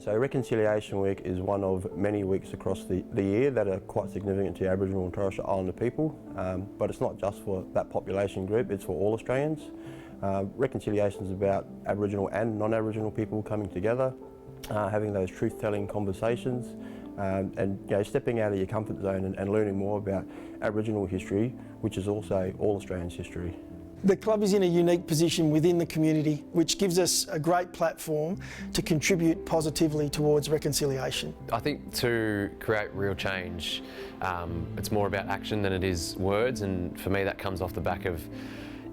So Reconciliation Week is one of many weeks across the year that are quite significant to Aboriginal and Torres Strait Islander people, but it's not just for that population group, it's for all Australians. Reconciliation is about Aboriginal and non-Aboriginal people coming together, having those truth-telling conversations, and stepping out of your comfort zone and learning more about Aboriginal history, which is also all Australians' history. The club is in a unique position within the community, which gives us a great platform to contribute positively towards reconciliation. I think to create real change, it's more about action than it is words, and for me that comes off the back of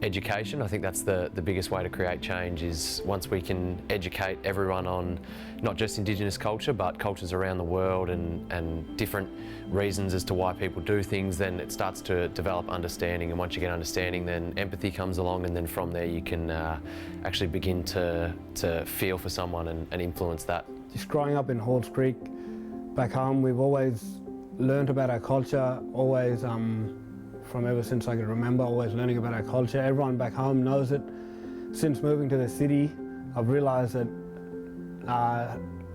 education. I think that's the biggest way to create change, is once we can educate everyone on not just Indigenous culture but cultures around the world and different reasons as to why people do things, then it starts to develop understanding, and once you get understanding then empathy comes along, and then from there you can actually begin to feel for someone and influence that. Just growing up in Halls Creek back home, we've always learnt about our culture, always from ever since I can remember, always learning about our culture. Everyone back home knows it. Since moving to the city, I've realised that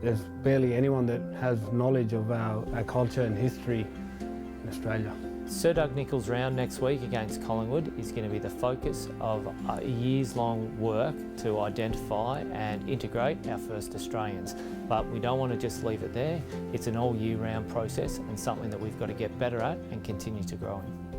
there's barely anyone that has knowledge of our culture and history in Australia. Sir Doug Nicholls' round next week against Collingwood is going to be the focus of a years-long work to identify and integrate our first Australians. But we don't want to just leave it there. It's an all year-round process and something that we've got to get better at and continue to grow in.